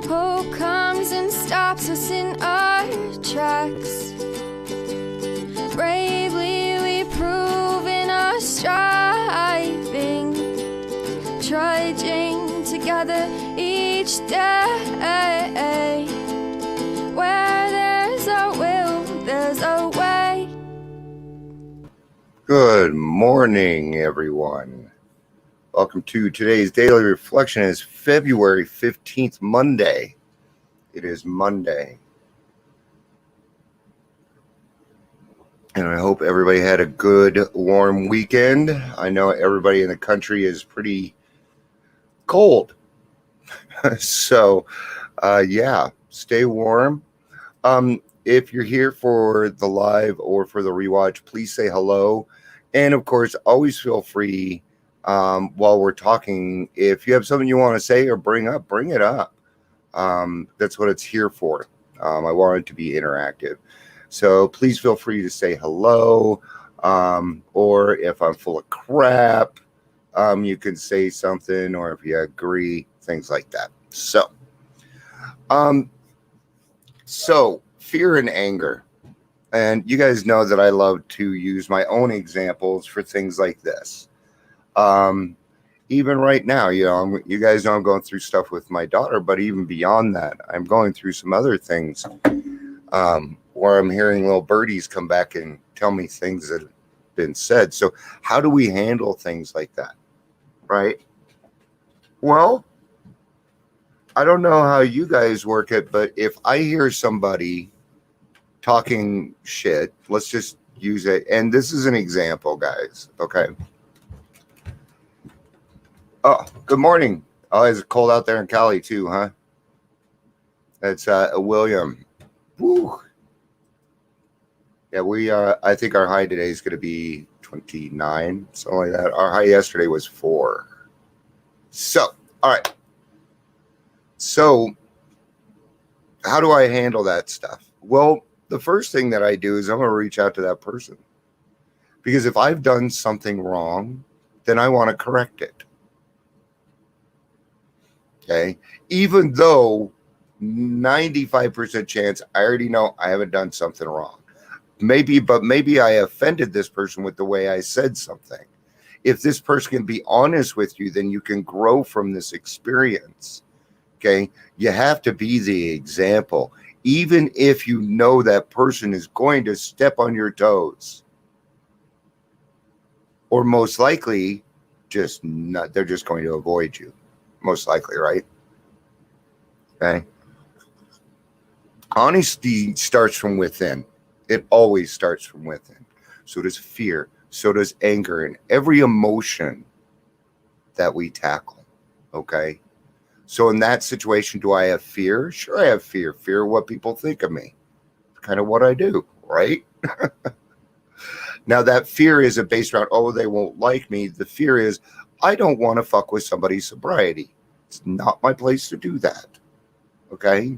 Hope comes and stops us in our tracks. Bravely we prove in our striving, trudging together each day. Where there's a will, there's a way. Good morning, everyone. Welcome to today's Daily Reflection. It's February 15th, Monday. It is Monday. And I hope everybody had a good, warm weekend. I know everybody in the country is pretty cold. So, stay warm. If you're here for the live or for the rewatch, please say hello. And of course, always feel free while we're talking. If you have something you want to say or bring it up. That's what it's here for. I want it to be interactive. So please feel free to say hello. Or if I'm full of crap, you can say something, or if you agree, things like that. So fear and anger. And you guys know that I love to use my own examples for things like this. Even right now, you guys know I'm going through stuff with my daughter, but even beyond that, I'm going through some other things where I'm hearing little birdies come back and tell me things that have been said. So how do we handle things like that, right? Well, I don't know how you guys work it, but if I hear somebody talking shit, let's just use it. And this is an example, guys. Okay. Oh, good morning. Oh, it's cold out there in Cali too, huh? That's William. Woo. Yeah, I think our high today is going to be 29, something like that. Our high yesterday was 4. So, all right. So, how do I handle that stuff? Well, the first thing that I do is I'm going to reach out to that person. Because if I've done something wrong, then I want to correct it. Okay? Even though 95% chance I already know I haven't done something wrong. Maybe I offended this person with the way I said something. If this person can be honest with you, then you can grow from this experience. Okay? You have to be the example. Even if you know that person is going to step on your toes. Or most likely, they're just going to avoid you. Most likely, right? Okay? Honesty starts from within. It always starts from within. So does fear. So does anger and every emotion that we tackle. Okay? So in that situation, do I have fear? Sure, I have fear. Fear of what people think of me. It's kind of what I do, right? Now, that fear isn't based around, oh, they won't like me. The fear is, I don't want to fuck with somebody's sobriety. It's not my place to do that. Okay?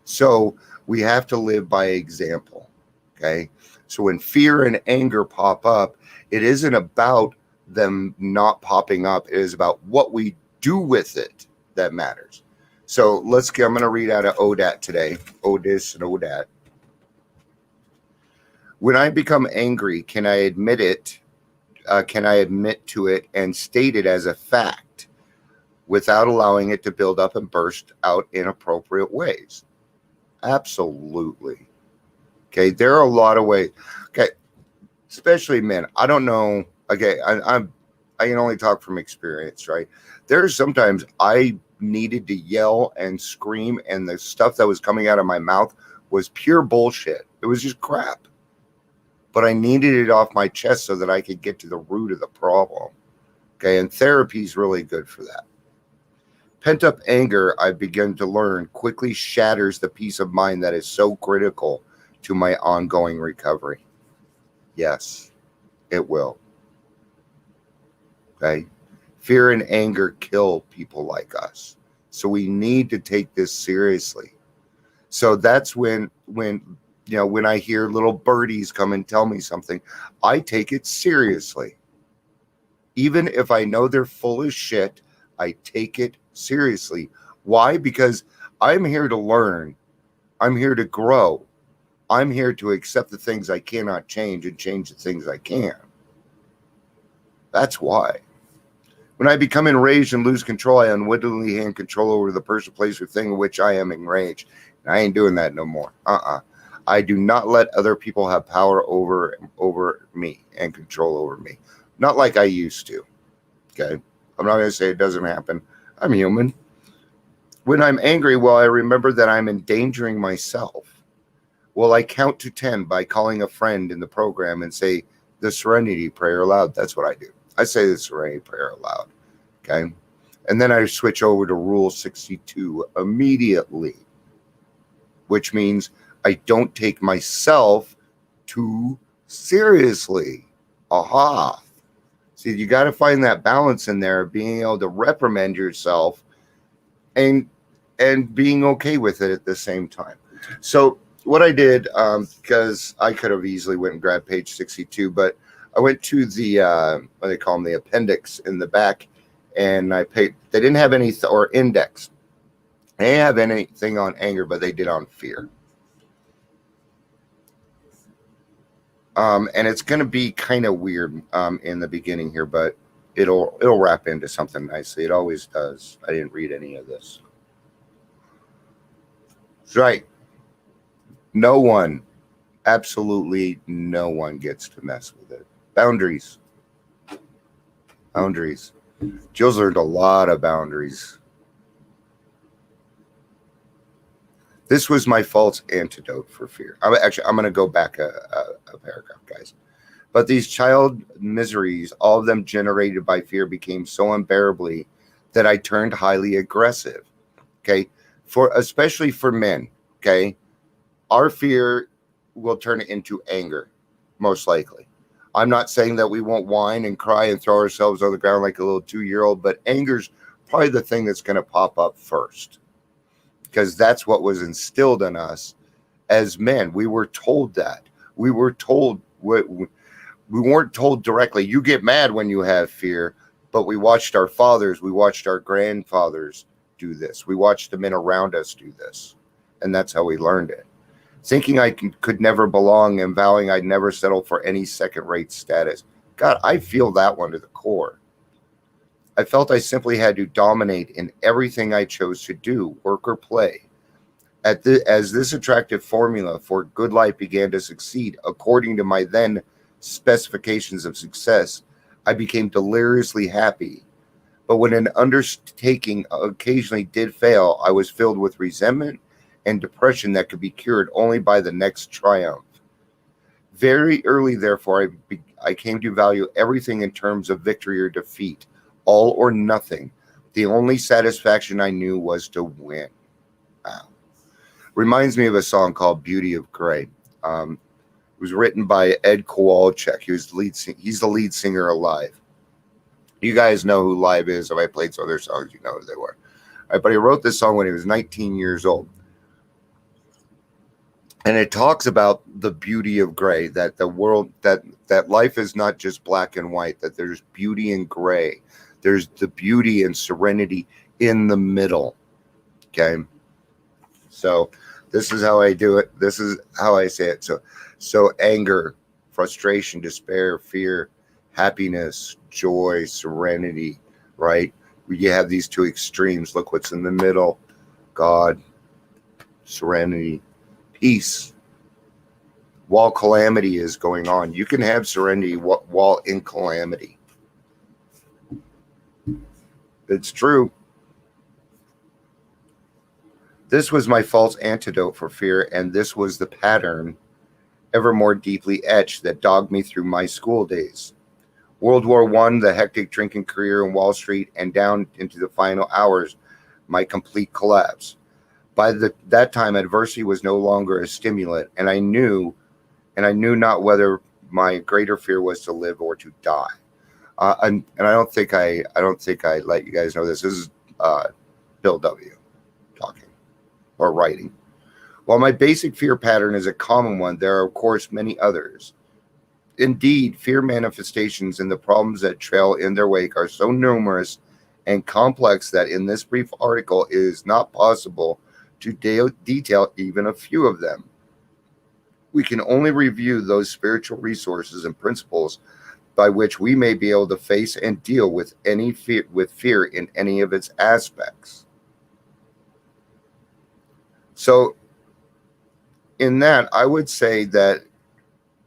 So we have to live by example. Okay? So when fear and anger pop up, it isn't about them not popping up. It is about what we do with it that matters. So I'm going to read out of ODAT today. Otis and ODAT. When I become angry, can I admit it? Can I admit to it and state it as a fact without allowing it to build up and burst out in appropriate ways? Absolutely. Okay, there are a lot of ways. Okay, especially men. I don't know. Okay, I can only talk from experience, right? There's sometimes I needed to yell and scream, and the stuff that was coming out of my mouth was pure bullshit. It was just crap. But I needed it off my chest so that I could get to the root of the problem. Okay, and therapy is really good for that. Pent-up anger, I've begun to learn, quickly shatters the peace of mind that is so critical to my ongoing recovery. Yes, it will. Okay? Fear and anger kill people like us. So we need to take this seriously. So that's when I hear little birdies come and tell me something, I take it seriously. Even if I know they're full of shit, I take it seriously. Why? Because I'm here to learn. I'm here to grow. I'm here to accept the things I cannot change and change the things I can. That's why. When I become enraged and lose control, I unwittingly hand control over the person, place, or thing in which I am enraged. And I ain't doing that no more. I do not let other people have power over me and control over me. Not like I used to. Okay? I'm not going to say it doesn't happen. I'm human. When I'm angry, well, I remember that I'm endangering myself. Well, I count to 10 by calling a friend in the program and say the Serenity Prayer aloud. That's what I do. I say the Serenity Prayer aloud. Okay? And then I switch over to Rule 62 immediately, which means I don't take myself too seriously. Aha. See, you got to find that balance in there, being able to reprimand yourself and being okay with it at the same time. So what I did, because I could have easily went and grabbed page 62, but I went to the, what they call them, the appendix in the back, and I paid, they didn't have any, or index. They didn't have anything on anger, but they did on fear. And it's going to be kind of weird in the beginning here, but it'll wrap into something nicely. It always does. I didn't read any of this. That's right. No one, absolutely no one gets to mess with it. Boundaries. Boundaries. Jill's learned a lot of boundaries. This was my false antidote for fear. I'm going to go back a paragraph, guys. But these child miseries, all of them generated by fear, became so unbearably that I turned highly aggressive. Okay, especially for men. Okay, our fear will turn it into anger, most likely. I'm not saying that we won't whine and cry and throw ourselves on the ground like a little 2-year-old, but anger's probably the thing that's going to pop up first, because that's what was instilled in us as men. We were told that. We were told, we weren't told directly, you get mad when you have fear, but we watched our fathers, we watched our grandfathers do this. We watched the men around us do this. And that's how we learned it. Thinking I could never belong and vowing I'd never settle for any second-rate status. God, I feel that one to the core. I felt I simply had to dominate in everything I chose to do, work or play. As this attractive formula for good life began to succeed, according to my then specifications of success, I became deliriously happy. But when an undertaking occasionally did fail, I was filled with resentment and depression that could be cured only by the next triumph. Very early, therefore, I came to value everything in terms of victory or defeat, all or nothing. The only satisfaction I knew was to win. Wow. Reminds me of a song called Beauty of Grey. It was written by Ed Kowalczyk. He's the lead singer of Live. You guys know who Live is. If I played some of their songs, you know who they were. All right, but he wrote this song when he was 19 years old. And it talks about the beauty of gray, that the world, that life is not just black and white, that there's beauty in gray. There's the beauty and serenity in the middle. Okay. So this is how I do it. This is how I say it. So anger, frustration, despair, fear, happiness, joy, serenity, right? You have these two extremes. Look what's in the middle. God, serenity, peace. While calamity is going on, you can have serenity while in calamity. It's true. This was my false antidote for fear, and this was the pattern ever more deeply etched that dogged me through my school days. World War I, the hectic drinking career in Wall Street, and down into the final hours, my complete collapse. By that time, adversity was no longer a stimulant, and I knew not whether my greater fear was to live or to die. And I don't think I let you guys know this. This is Bill W. talking or writing. While my basic fear pattern is a common one, there are, of course, many others. Indeed, fear manifestations and the problems that trail in their wake are so numerous and complex that in this brief article it is not possible to detail even a few of them. We can only review those spiritual resources and principles by which we may be able to face and deal with fear in any of its aspects. So in that, I would say that,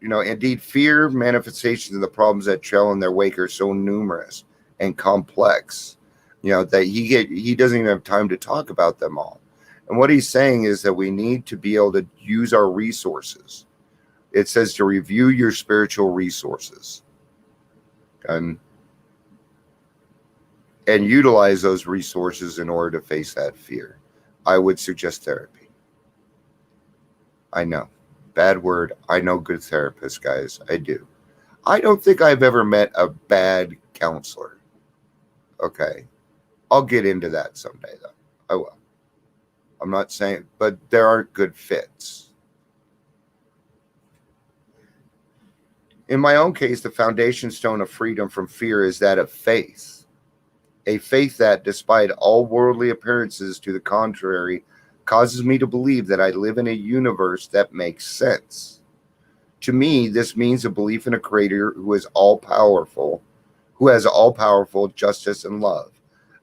indeed, fear manifestations of the problems that trail in their wake are so numerous and complex, that he doesn't even have time to talk about them all. And what he's saying is that we need to be able to use our resources. It says to review your spiritual resources and utilize those resources in order to face that fear. I would suggest therapy. I know. Bad word. I know good therapists, guys. I do. I don't think I've ever met a bad counselor. Okay. I'll get into that someday, though. I will. I'm not saying, but there aren't good fits. In my own case, the foundation stone of freedom from fear is that of faith. A faith that, despite all worldly appearances to the contrary, causes me to believe that I live in a universe that makes sense. To me, this means a belief in a creator who is all-powerful, who has all-powerful justice and love,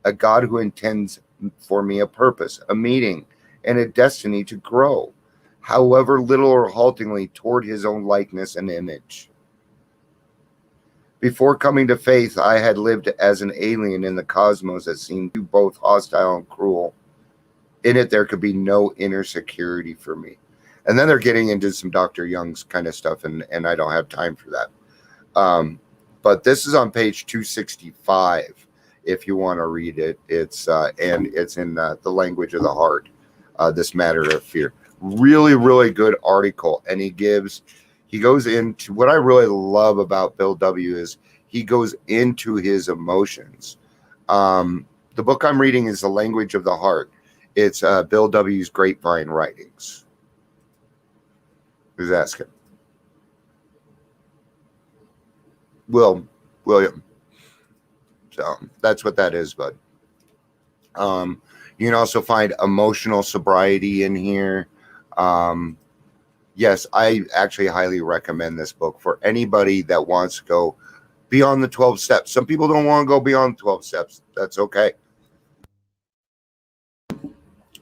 a God who intends for me a purpose, a meaning, and a destiny to grow, however little or haltingly, toward his own likeness and image. Before coming to faith, I had lived as an alien in the cosmos that seemed both hostile and cruel. In it, there could be no inner security for me. And then they're getting into some Dr. Jung's kind of stuff, and I don't have time for that. But this is on page 265, if you want to read it. It's and it's in the language of the heart, this matter of fear. Really, really good article. And he goes into what I really love about Bill W. is he goes into his emotions. The book I'm reading is The Language of the Heart. It's Bill W.'s Grapevine writings. Who's asking? William. So that's what that is, bud. You can also find emotional sobriety in here. Yes, I actually highly recommend this book for anybody that wants to go beyond the 12 steps. Some people don't want to go beyond 12 steps. That's okay.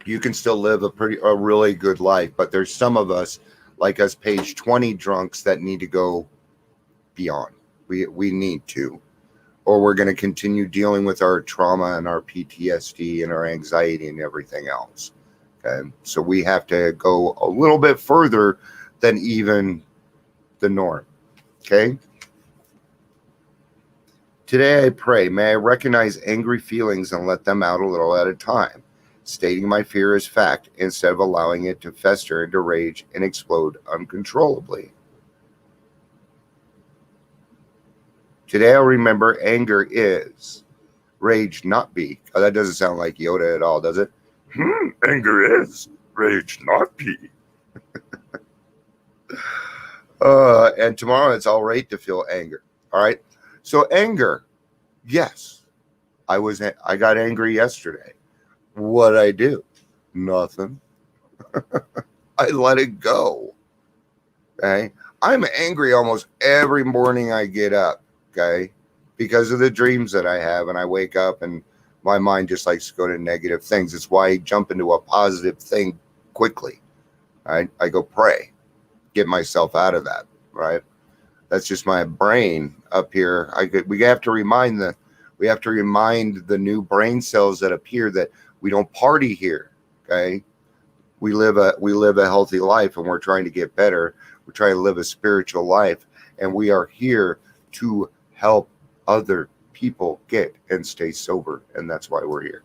You can still live a really good life, but there's some of us, like us page 20 drunks, that need to go beyond. We need to, or we're going to continue dealing with our trauma and our PTSD and our anxiety and everything else. Okay, so we have to go a little bit further than even the norm. Okay. Today I pray, may I recognize angry feelings and let them out a little at a time, stating my fear as fact instead of allowing it to fester into rage and explode uncontrollably. Today I'll remember anger is, rage not be. Oh, that doesn't sound like Yoda at all, does it? Anger is, rage not be. And tomorrow it's all right to feel anger. All right. So anger, yes, I got angry yesterday. What'd I do? Nothing. I let it go. Okay. I'm angry almost every morning I get up. Okay. Because of the dreams that I have, and I wake up and my mind just likes to go to negative things. It's why I jump into a positive thing quickly. Right? I go pray, get myself out of that. Right? That's just my brain up here. We have to remind the new brain cells that appear that we don't party here. Okay? We live a healthy life, and we're trying to get better. We're trying to live a spiritual life, and we are here to help other people get and stay sober, and that's why we're here.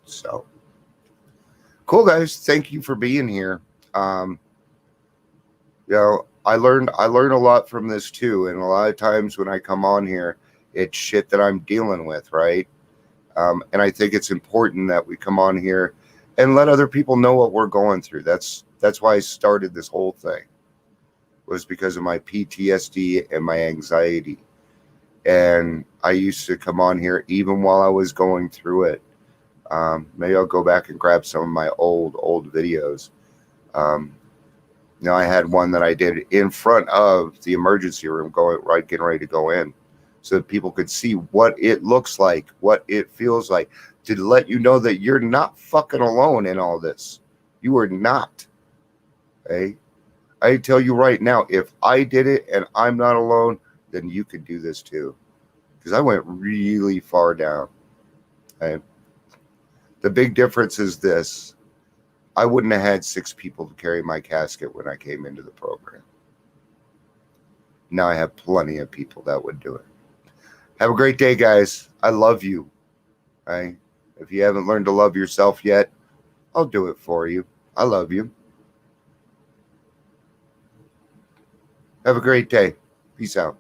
So cool, guys. Thank you for being here. I learned a lot from this too, and a lot of times when I come on here, it's shit that I'm dealing with, right? And I think it's important that we come on here and let other people know what we're going through. That's why I started this whole thing, was because of my PTSD and my anxiety. And I used to come on here even while I was going through it. Maybe I'll go back and grab some of my old videos. I had one that I did in front of the emergency room, getting ready to go in, so that people could see what it looks like, what it feels like, to let you know that you're not fucking alone in all this. You are not. Okay? I tell you right now, if I did it and I'm not alone, then you can do this too. Because I went really far down. Okay? The big difference is this. I wouldn't have had 6 people to carry my casket when I came into the program. Now I have plenty of people that would do it. Have a great day, guys. I love you. Right? If you haven't learned to love yourself yet, I'll do it for you. I love you. Have a great day. Peace out.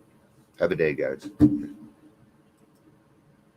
Have a day, guys.